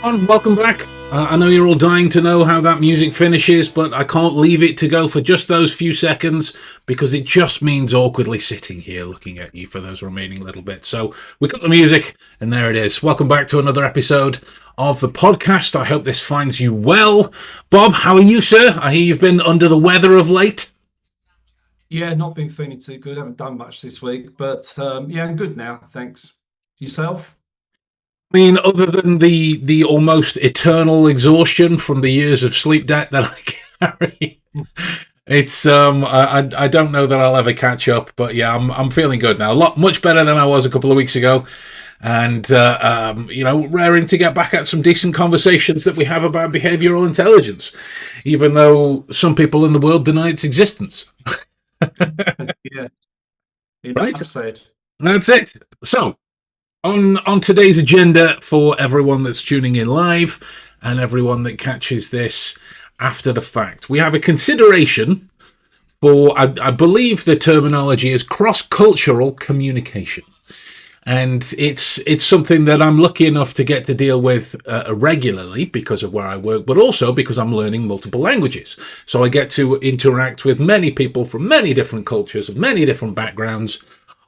Welcome back. I know you're all dying to know how that music finishes, but I can't leave it to go for just those few seconds because it just means awkwardly sitting here looking at you for those remaining little bits. So we got the music, and there it is. Welcome back to another episode of the podcast. I hope this finds you well. Bob, how are you, sir? I hear you've been under the weather of late. Yeah, not been feeling too good. Haven't done much this week, but yeah, I'm good now. Thanks. Yourself? I mean, other than the almost eternal exhaustion from the years of sleep debt that I carry, it's I don't know that I'll ever catch up, but yeah, I'm feeling good now. A lot much better than I was a couple of weeks ago, and raring to get back at some decent conversations that we have about behavioural intelligence, even though some people in the world deny its existence. Yeah, Right, enough said. that's it. So on today's agenda for everyone that's tuning in live and everyone that catches this after the fact, we have a consideration for I believe the terminology is cross-cultural communication, and it's something that I'm lucky enough to get to deal with regularly because of where I work, but also because I'm learning multiple languages. So I get to interact with many people from many different cultures and many different backgrounds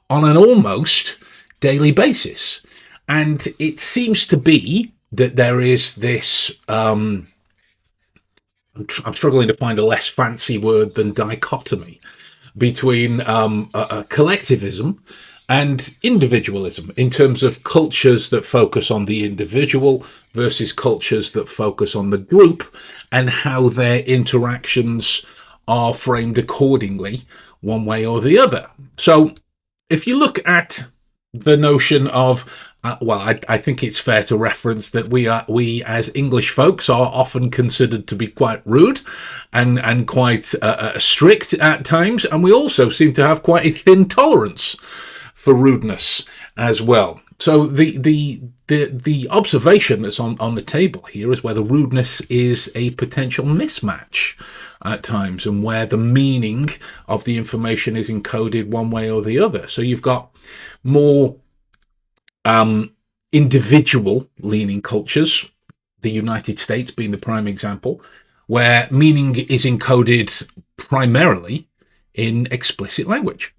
on an almost daily basis. And it seems to be that there is this. I'm struggling to find a less fancy word than dichotomy between collectivism and individualism in terms of cultures that focus on the individual versus cultures that focus on the group and how their interactions are framed accordingly, one way or the other. So, if you look at the notion of I think it's fair to reference that we as English folks are often considered to be quite rude and quite strict at times, and we also seem to have quite a thin tolerance for rudeness as well. So the observation that's on the table here is whether rudeness is a potential mismatch at times, and where the meaning of the information is encoded one way or the other. So you've got more individual leaning cultures, the United States being the prime example, where meaning is encoded primarily in explicit language.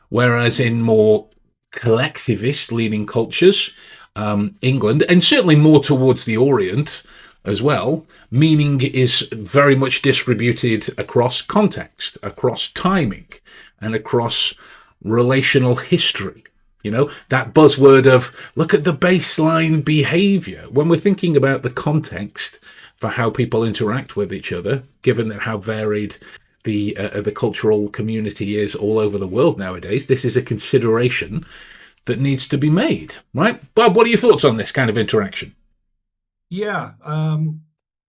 Whereas in more collectivist leaning cultures, England, and certainly more towards the Orient as well, meaning is very much distributed across context, across timing, and across relational history. You know, that buzzword of look at the baseline behavior. When we're thinking about the context for how people interact with each other, given that how varied the cultural community is all over the world nowadays, this is a consideration that needs to be made, right? Bob, what are your thoughts on this kind of interaction? Yeah,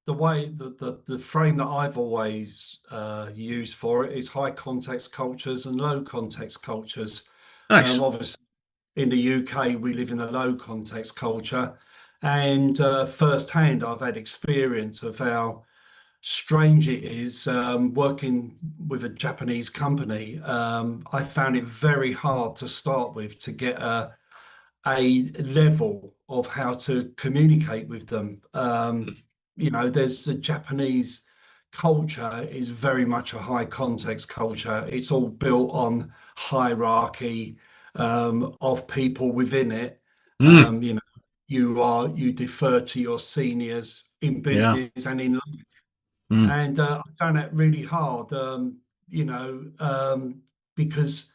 the way the frame that I've always used for it is high context cultures and low context cultures. Nice. Obviously, in the UK, we live in a low context culture, and firsthand, I've had experience of how strange it is working with a Japanese company. I found it very hard to start with to get a level of how to communicate with them. There's the Japanese culture is very much a high context culture. It's all built on hierarchy of people within it. Mm, You know, you defer to your seniors in yeah. business and in life, Mm, and I found that really hard. Because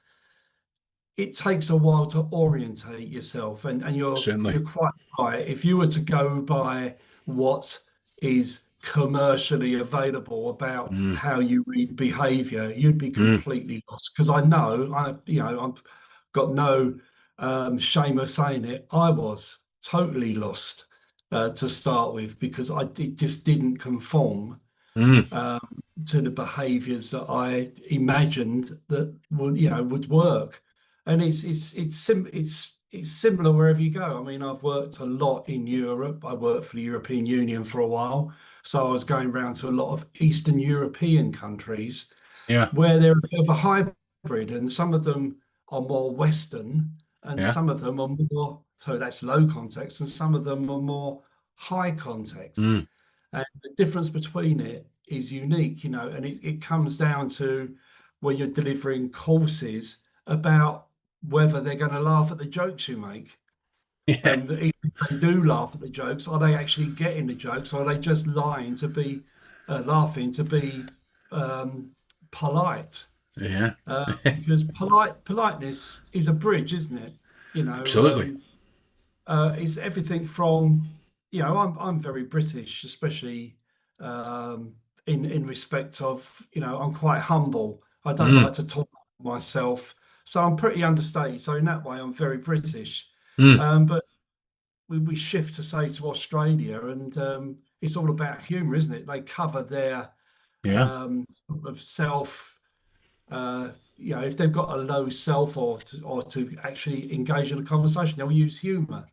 it takes a while to orientate yourself, and you're certainly. quite right. If you were to go by what is commercially available about Mm, how you read behavior, you'd be mm, completely lost. Because I know I've got no shame of saying it. I was totally lost to start with because it just didn't conform mm, to the behaviours that I imagined that would work. And it's similar wherever you go. I mean, I've worked a lot in Europe. I worked for the European Union for a while, so I was going around to a lot of Eastern European countries yeah. where they're a bit of a hybrid, and some of them are more Western, and Yeah. some of them are more. So that's low context, and some of them are more high context. Mm. And the difference between it is unique, and it comes down to when you're delivering courses about whether they're going to laugh at the jokes you make. Yeah. If they do laugh at the jokes, are they actually getting the jokes? Or are they just lying to be laughing to be um, polite? Yeah. Because politeness is a bridge, isn't it? You know, Absolutely. it's everything from, I'm very British, especially um, in respect of, I'm quite humble. I don't Mm. like to talk about myself, so I'm pretty understated. So in that way, I'm very British. Mm. But we shift to say to Australia, and it's all about humour, isn't it? They cover their Yeah. of self. If they've got a low self, or to actually engage in a conversation, they'll use humour.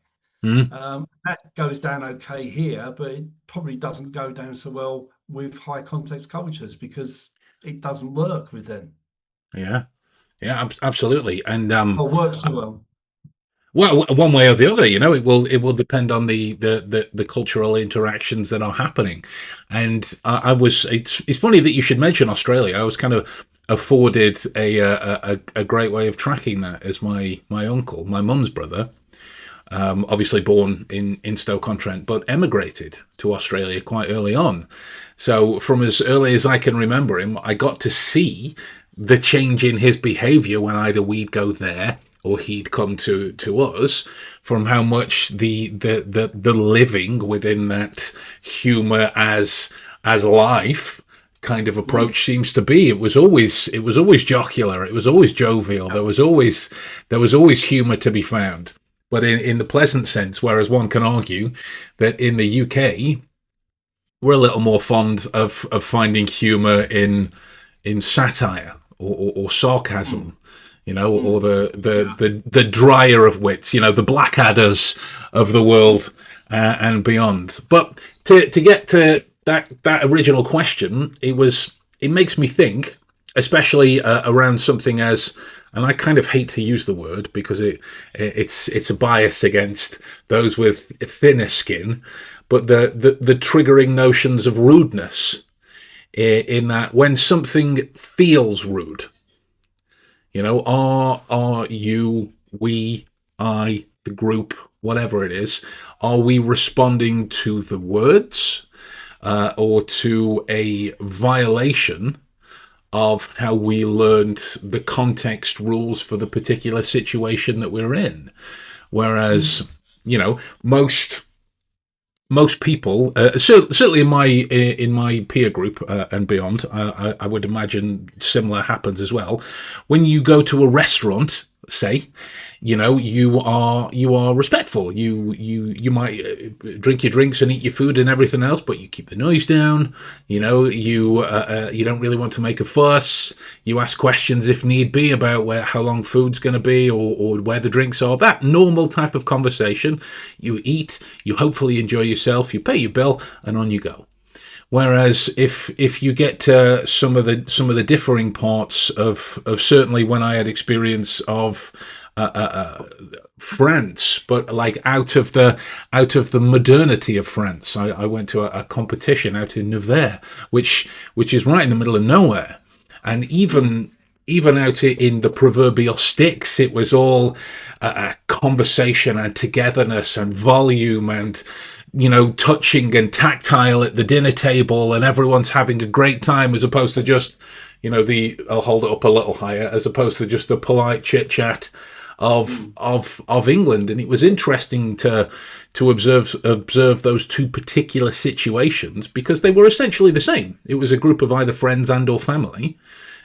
Mm. That goes down okay here, but it probably doesn't go down so well with high context cultures because it doesn't work with them Yeah. Yeah. Absolutely. And or work so well. well, one way or the other, it will depend on the cultural interactions that are happening. And I was it's funny that you should mention Australia. I was kind of afforded a great way of tracking that as my uncle, my mum's brother, obviously born in Stoke-on-Trent, but emigrated to Australia quite early on. So from as early as I can remember him, I got to see the change in his behaviour when either we'd go there or he'd come to us, from how much the living within that humour as life kind of Mm. approach seems to be. It was always jocular. It was always jovial. There was always humour to be found, but in the pleasant sense. Whereas one can argue that in the UK we're a little more fond of finding humour in satire or Mm. sarcasm, or Mm. Yeah. the drier of wits, the Blackadders of the world, and beyond. But to get to that original question, it makes me think, especially around something as, and I kind of hate to use the word because it's a bias against those with thinner skin, but the triggering notions of rudeness, in that when something feels rude, are you, we, I, the group, whatever it is, are we responding to the words, or to a violation of how we learned the context rules for the particular situation that we're in? Whereas, Mm. most people, certainly in my peer group, and beyond, I would imagine similar happens as well. When you go to a restaurant, say, you are respectful. You might drink your drinks and eat your food and everything else, but you keep the noise down. You don't really want to make a fuss. You ask questions if need be about how long food's going to be, or where the drinks are. That normal type of conversation. You eat. You hopefully enjoy yourself. You pay your bill, and on you go. Whereas if you get to some of the differing parts of certainly when I had experience of France, but like out of the modernity of France, I went to a competition out in Nevers, which is right in the middle of nowhere, and Mm. even out in the proverbial sticks, it was all conversation and togetherness and volume and touching and tactile at the dinner table, and everyone's having a great time, as opposed to just the I'll hold it up a little higher, as opposed to just the polite chit chat of Mm. of England. And it was interesting to observe those two particular situations, because they were essentially the same. It was a group of either friends and or family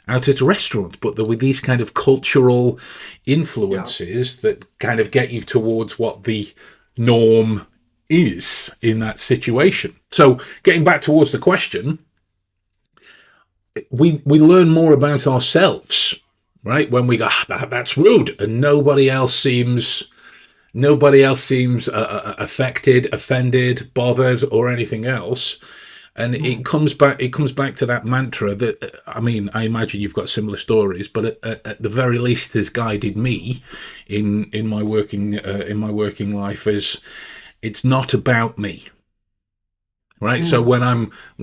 out at a restaurant, but there were these kind of cultural Yeah. influences that kind of get you towards what the norm is in that situation. So getting back towards the question, we learn more about ourselves, right, when we go, that's rude, and nobody else seems affected, offended, bothered, or anything else. And it Mm. comes back to that mantra that, I mean, I imagine you've got similar stories, but at the very least has guided me in my working life. Is it's not about me. right? So Mm. when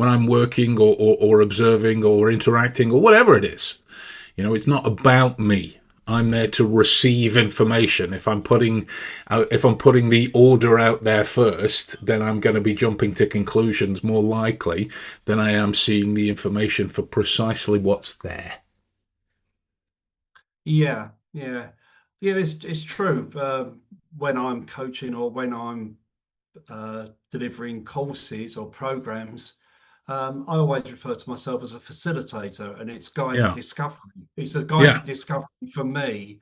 I'm working or observing or interacting or whatever it is, it's not about me. I'm there to receive information. If I'm putting the order out there first, then I'm going to be jumping to conclusions more likely than I am seeing the information for precisely what's there. Yeah, yeah, yeah. It's true. When I'm coaching or when I'm delivering courses or programs, I always refer to myself as a facilitator, and it's guided Yeah, discovery. It's a yeah, guided discovery for me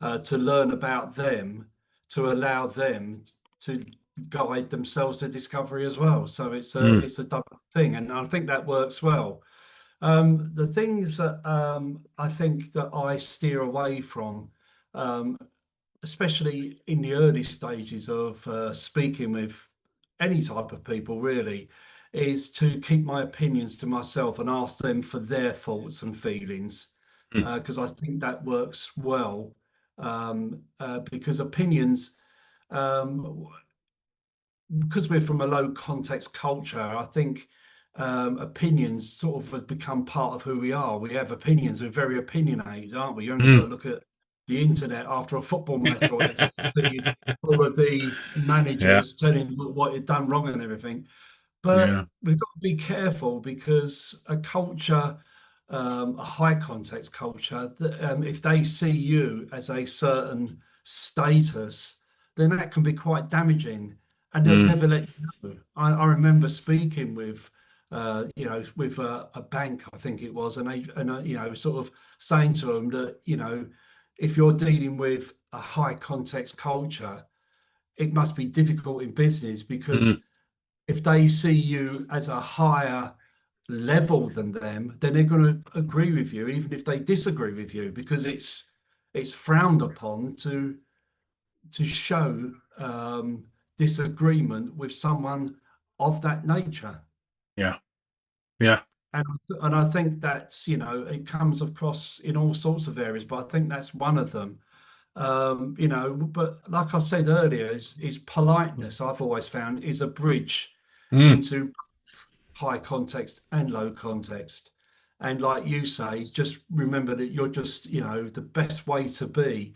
to learn about them, to allow them to guide themselves to discovery as well. So mm, it's a double thing, and I think that works well. The things that I think that I steer away from, um, especially in the early stages of speaking with any type of people, really, is to keep my opinions to myself and ask them for their thoughts and feelings, mm, because I think that works well. Because opinions, um, because we're from a low context culture, I think opinions sort of have become part of who we are. We have opinions. We're very opinionated, aren't we? You only got mm. to look at the internet after a football match or whatever to see all of the Yeah, managers telling what you've done wrong and everything. But yeah, we've got to be careful because a culture, a high context culture, that, if they see you as a certain status, then that can be quite damaging, and they'll mm, never let you know. I remember speaking with, with a bank, I think it was, sort of saying to them that, if you're dealing with a high context culture, it must be difficult in business because mm, if they see you as a higher level than them, then they're going to agree with you, even if they disagree with you, because it's frowned upon to show disagreement with someone of that nature. yeah, yeah. And and I think that's, it comes across in all sorts of areas, but I think that's one of them. But like I said earlier, is politeness, I've always found, is a bridge Mm, into high context and low context. And like you say, just remember that you're just, the best way to be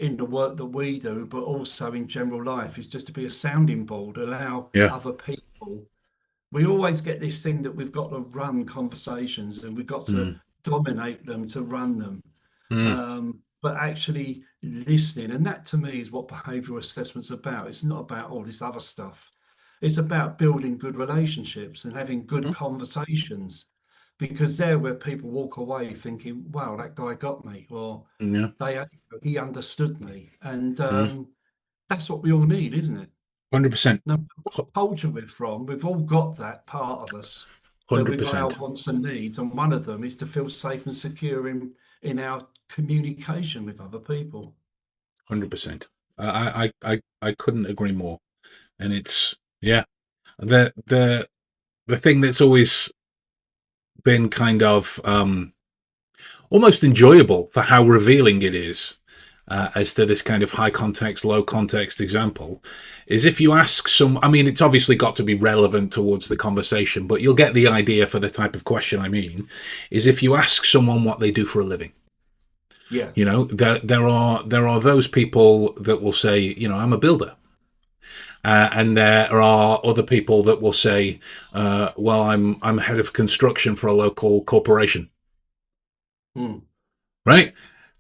in the work that we do, but also in general life, is just to be a sounding board, allow yeah, other people. We always get this thing that we've got to run conversations and we've got to mm, dominate them to run them. mm, But actually listening, and that to me is what behavioural assessment's about. It's not about all this other stuff. It's about building good relationships and having good mm, conversations, because they're where people walk away thinking, "Wow, that guy got me," or yeah, "They he understood me," and mm, that's what we all need, isn't it? 100%, No matter what culture we're from, we've all got that part of us that we've got our 100%, wants and needs, and one of them is to feel safe and secure in our communication with other people. 100%. I couldn't agree more. And it's, yeah, the thing that's always been kind of almost enjoyable for how revealing it is, as to this kind of high context, low context example, is if you ask some, I mean, it's obviously got to be relevant towards the conversation, but you'll get the idea for the type of question I mean, is if you ask someone what they do for a living. Yeah. There are those people that will say, I'm a builder. And there are other people that will say, well, I'm head of construction for a local corporation. Mm, Right?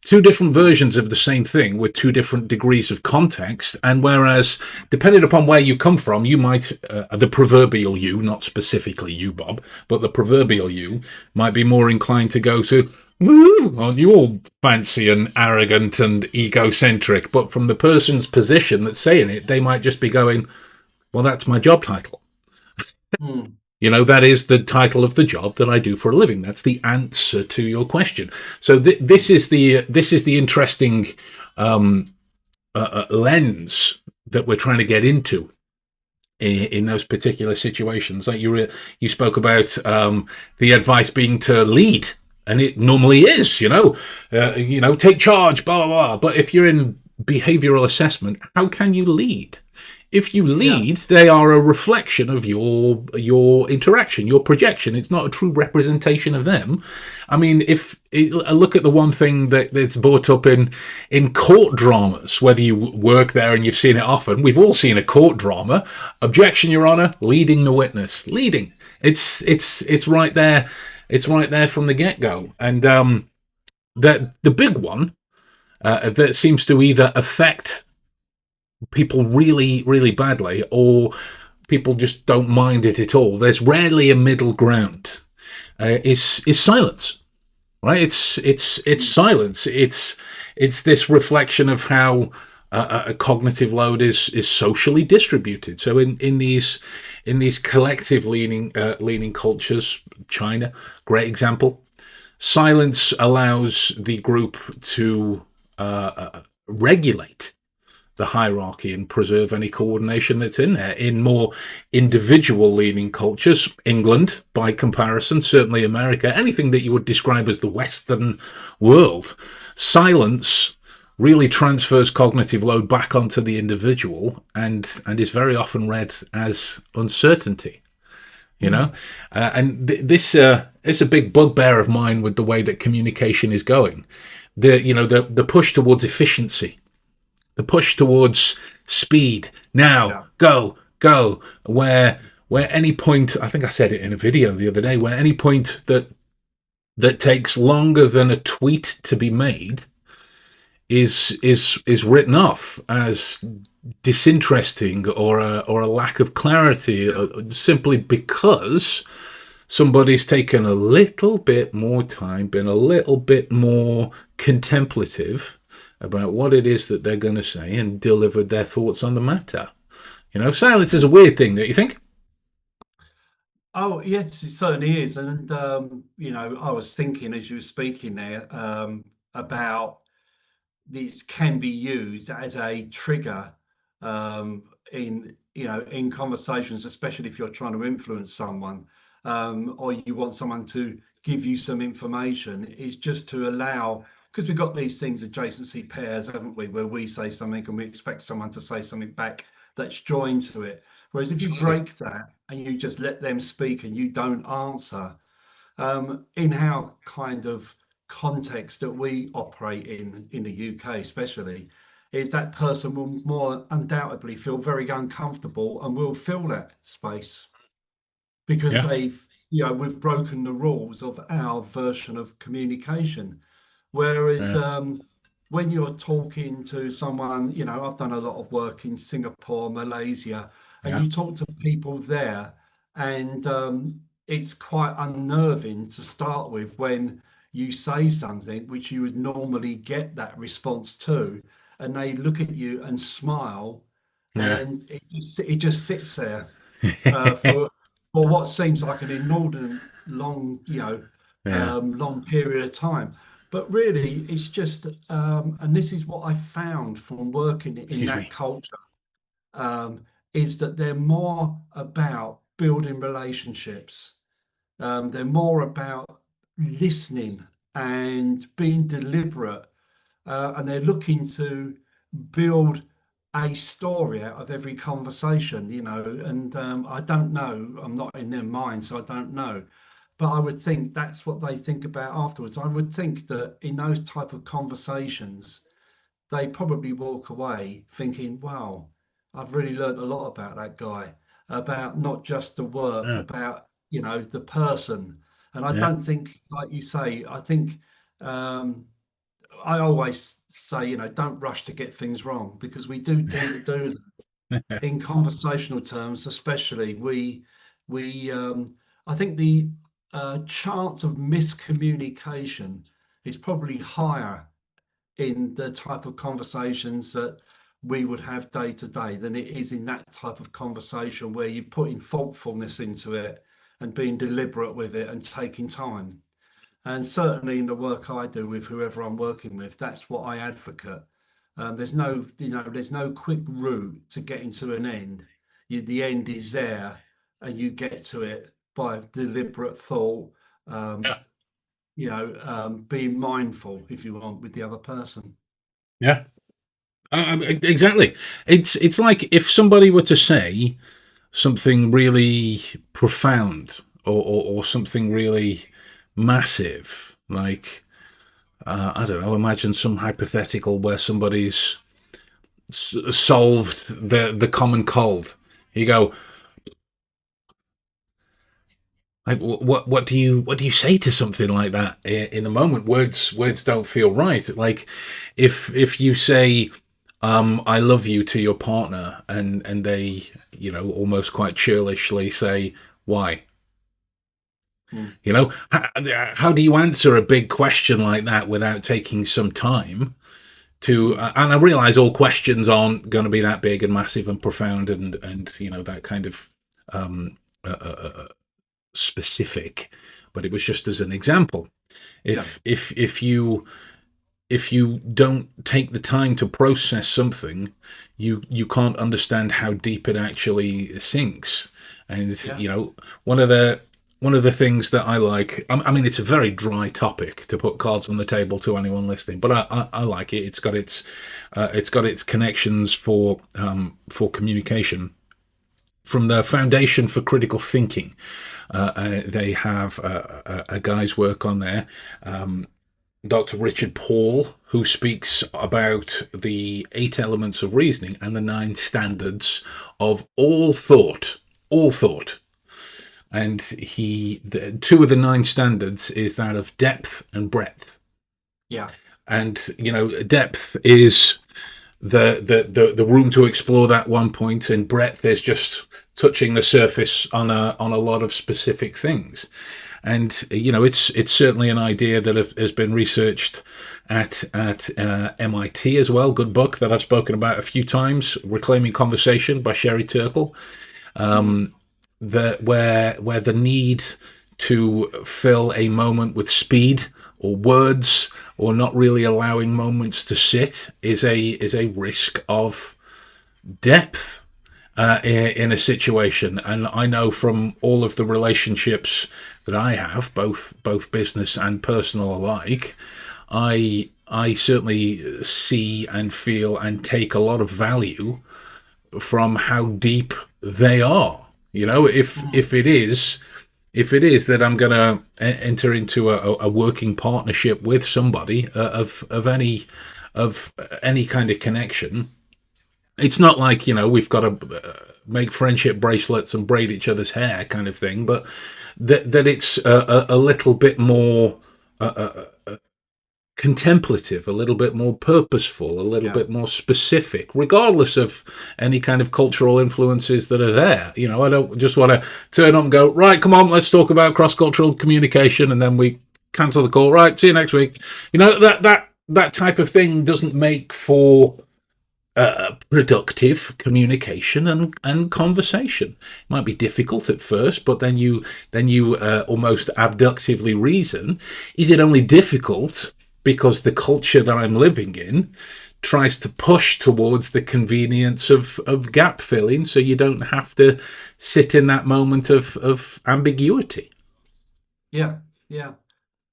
Two different versions of the same thing with two different degrees of context. And whereas, depending upon where you come from, you might, the proverbial you, not specifically you, Bob, but the proverbial you might be more inclined to go to, woo, aren't you all fancy and arrogant and egocentric? But from the person's position that's saying it, they might just be going, well, that's my job title. mm, That is the title of the job that I do for a living. That's the answer to your question. So this is the interesting lens that we're trying to get into in those particular situations. Like you spoke about the advice being to lead, and it normally is. Take charge, blah blah blah. But if you're in behavioral assessment, how can you lead If you Yeah. lead, they are a reflection of your interaction, your projection. It's not a true representation of them. I mean, if I look at the one thing that's brought up in court dramas, whether you work there and you've seen it often, we've all seen a court drama. Objection, Your Honour, leading the witness, leading. It's right there. It's right there from the get go, and that the big one that seems to either affect people really, really badly, or people just don't mind it at all. There's rarely a middle ground. Is silence, right? It's silence. It's this reflection of how a cognitive load is socially distributed. So in these collective leaning cultures, China, great example. Silence allows the group to regulate the hierarchy and preserve any coordination that's in there. In more individual leaning cultures, England, by comparison, certainly America, anything that you would describe as the Western world, silence really transfers cognitive load back onto the individual and is very often read as uncertainty. You know, Mm. and this is a big bugbear of mine with the way that communication is going. The push towards efficiency, the push towards speed, now Yeah. go, where any point, I think I said it in a video the other day, where any point that takes longer than a tweet to be made is written off as disinteresting or a lack of clarity, Yeah. simply because somebody's taken a little bit more time, been a little bit more contemplative about what it is that they're going to say and delivered their thoughts on the matter. Silence is a weird thing, don't you think? Oh, yes, it certainly is. And, I was thinking as you were speaking there, about this can be used as a trigger, in conversations, especially if you're trying to influence someone, or you want someone to give you some information, is just to allow, because we've got these things, adjacency pairs, haven't we, where we say something and we expect someone to say something back that's joined to it. Whereas if you Absolutely. break that and you just let them speak and you don't answer, in our kind of context that we operate in the UK, especially, is that person will more undoubtedly feel very uncomfortable and will fill that space because Yeah, we've broken the rules of our version of communication. Whereas, yeah, when you're talking to someone, I've done a lot of work in Singapore, Malaysia, and yeah, you talk to people there, and it's quite unnerving to start with when you say something which you would normally get that response to, and they look at you and smile, yeah, and it just sits there for what seems like an inordinate long, yeah. long period of time. But really, it's just, and this is what I found from working in Excuse that me. culture, um, is that they're more about building relationships. They're more about listening and being deliberate, and they're looking to build a story out of every conversation, and I don't know, I'm not in their mind, so I don't know. But I would think that's what they think about afterwards. I would think that in those type of conversations, they probably walk away thinking, wow, I've really learned a lot about that guy, about not just the work, Yeah, about, the person. And I yeah, don't think, like you say, I think, I always say, don't rush to get things wrong because we do tend to do that in conversational terms, especially. I think the chance of miscommunication is probably higher in the type of conversations that we would have day to day than it is in that type of conversation where you're putting thoughtfulness into it and being deliberate with it and taking time. And certainly in the work I do with whoever I'm working with, that's what I advocate. There's no quick route to getting to an end. The end is there, and you get to it by deliberate thought. Um, yeah, being mindful, if you want, with the other person. yeah. Exactly. It's like if somebody were to say something really profound, or something really massive, like I don't know. Imagine some hypothetical where somebody's solved the common cold. You go, like, what do you say to something like that in the moment? Words don't feel right. Like, if you say, "I love you" to your partner, and they, almost quite churlishly say, "Why?" Mm. How do you answer a big question like that without taking some time to? Mm. And I realize all questions aren't going to be that big and massive and profound, and that kind of um, uh, uh, uh, specific, but it was just as an example. Yeah, If you don't take the time to process something, you can't understand how deep it actually sinks. And yeah, one of the one of the things that I like, I mean, it's a very dry topic to put cards on the table to anyone listening, but I like it. It's got its connections for communication from the Foundation for Critical Thinking. They have a guy's work on there, Dr. Richard Paul, who speaks about the 8 elements of reasoning and the 9 standards of all thought. All thought. And two of the 9 standards is that of depth and breadth. yeah, And depth is the room to explore that one point, and breadth is just touching the surface on a lot of specific things. And it's certainly an idea that has been researched at MIT as well. Good book that I've spoken about a few times, Reclaiming Conversation by Sherry Turkle. mm, Where the need to fill a moment with speed or words, or not really allowing moments to sit, is a risk of depth in a situation. And I know from all of the relationships that I have, both business and personal alike, I certainly see and feel and take a lot of value from how deep they are. If mm, if it is that I'm going to enter into a working partnership with somebody, of any kind of connection, it's not like we've got to make friendship bracelets and braid each other's hair kind of thing, but that it's a little bit more contemplative, a little bit more purposeful, a little yeah, bit more specific, regardless of any kind of cultural influences that are there. I don't just want to turn up and go, right, come on, let's talk about cross-cultural communication, and then we cancel the call. Right, see you next week. That type of thing doesn't make for productive communication and conversation. It might be difficult at first, but then you almost abductively reason: is it only difficult because the culture that I'm living in tries to push towards the convenience of gap filling, so you don't have to sit in that moment of ambiguity? yeah, yeah.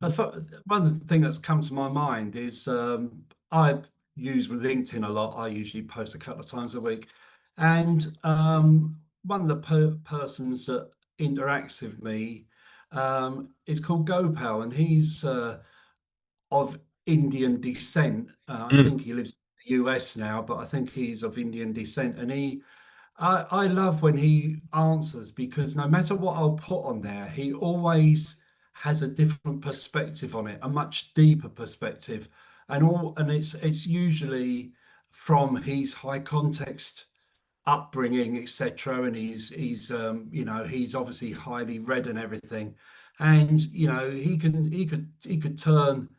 I thought one thing that's come to my mind is I use LinkedIn a lot. I usually post a couple of times a week, and one of the persons that interacts with me is called Gopal, and he's of Indian descent. I Mm, think he lives in the US now, but I think he's of Indian descent, and I love when he answers because no matter what I'll put on there, he always has a different perspective on it, a much deeper perspective, and it's usually from his high context upbringing, etc. And he's obviously highly read and everything, and he could turn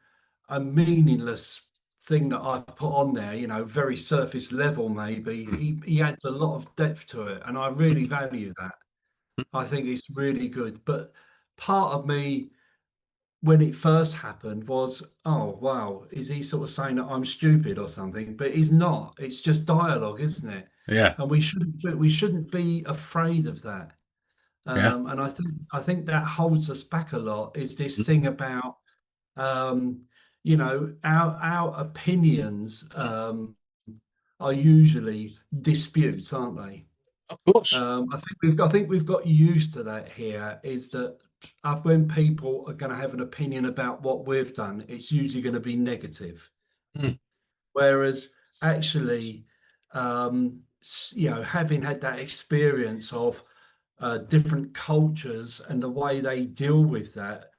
a meaningless thing that I've put on there, very surface level maybe. mm, He adds a lot of depth to it, and I really value that. I think it's really good. But part of me, when it first happened, was, oh wow, is he sort of saying that I'm stupid or something? But he's not. It's just dialogue, isn't it? yeah, And we shouldn't be afraid of that. yeah, And I think that holds us back a lot. Is this mm, thing about our opinions are usually disputes, aren't they? Of course. I think we've got used to that here. Is that when people are going to have an opinion about what we've done, it's usually going to be negative. Mm. Whereas actually, having had that experience of different cultures and the way they deal with that,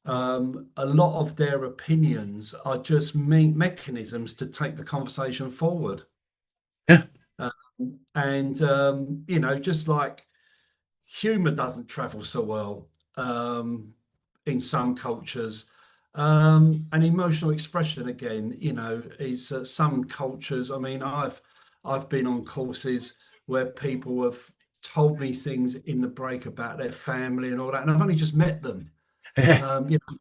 a lot of their opinions are just mechanisms to take the conversation forward. Yeah. And just like humor doesn't travel so well in some cultures. And emotional expression again, is some cultures. I mean, I've been on courses where people have told me things in the break about their family and all that, and I've only just met them. Yeah.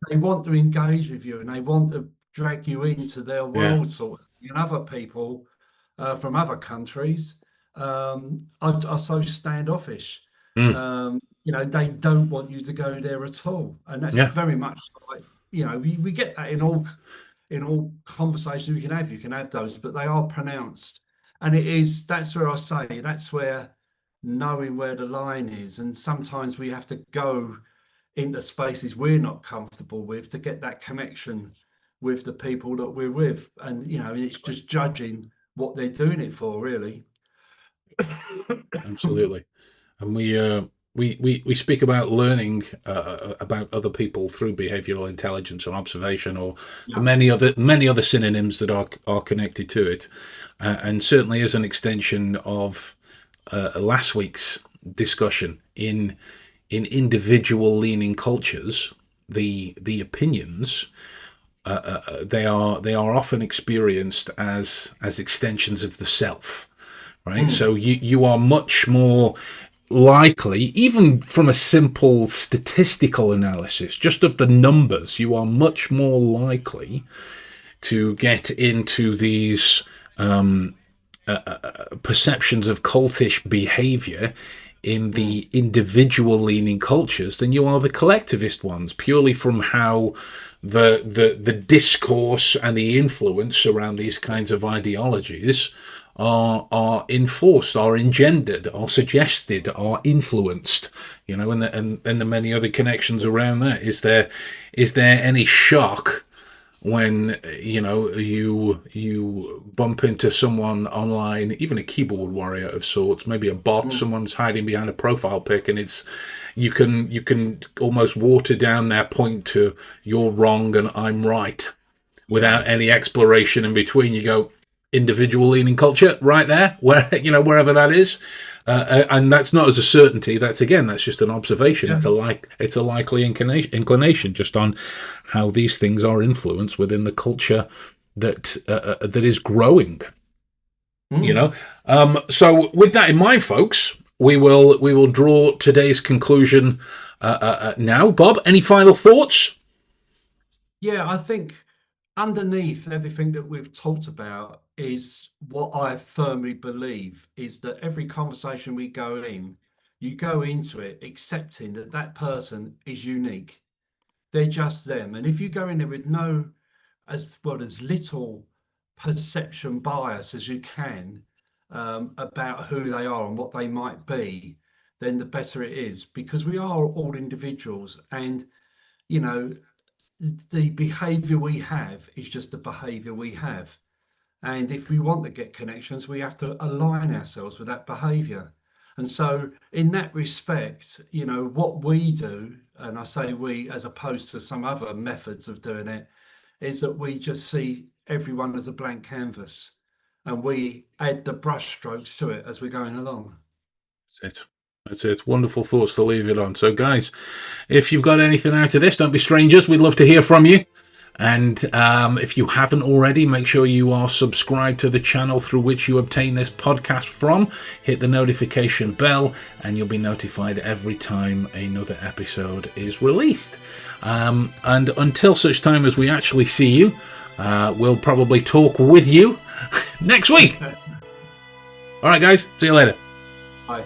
They want to engage with you and they want to drag you into their Yeah. world, sort of. And other people from other countries are so standoffish. Mm. They don't want you to go there at all, and that's Yeah. very much like we get that in all conversations we can have. You can have those, but they are pronounced, and that's where I say that's where knowing where the line is, and sometimes we have to go into spaces we're not comfortable with to get that connection with the people that we're with, and it's just judging what they're doing it for, really. Absolutely. And we speak about learning about other people through behavioral intelligence and observation, or Yeah. many other synonyms that are connected to it, and certainly as an extension of last week's discussion in individual leaning cultures, the opinions they are often experienced as extensions of the self, right? Mm, So you are much more likely, even from a simple statistical analysis, just of the numbers, you are much more likely to get into these perceptions of cultish behavior in mm, the individual leaning cultures than you are the collectivist ones, purely from how the discourse and the influence around these kinds of ideologies are enforced, are engendered, are suggested, are influenced, and the many other connections around that. Is there any shock when you bump into someone online, even a keyboard warrior of sorts, maybe a bot, mm. someone's hiding behind a profile pic, and it's you can almost water down their point to "you're wrong and I'm right" Yeah. without any exploration in between. You go, individual leaning culture right there, where wherever that is. And that's not as a certainty. That's just an observation. Yeah. It's a likely inclination just on how these things are influenced within the culture that is growing. You Mm. know. So with that in mind, folks, we will draw today's conclusion now. Bob, any final thoughts? Yeah, I think underneath everything that we've talked about is what I firmly believe is that every conversation we go in, you go into it accepting that that person is unique. They're just them. And if you go in there with as little perception bias as you can about who they are and what they might be, then the better it is, because we are all individuals, and you know the behavior we have is just the behavior we have. And if we want to get connections, we have to align ourselves with that behavior. And so, in that respect, what we do, and I say we as opposed to some other methods of doing it, is that we just see everyone as a blank canvas and we add the brush strokes to it as we're going along. That's it. That's it. Wonderful thoughts to leave it on. So, guys, if you've got anything out of this, don't be strangers. We'd love to hear from you. And if you haven't already, make sure you are subscribed to the channel through which you obtain this podcast from. Hit the notification bell and you'll be notified every time another episode is released. And until such time as we actually see you, we'll probably talk with you next week. All right, guys. See you later. Bye.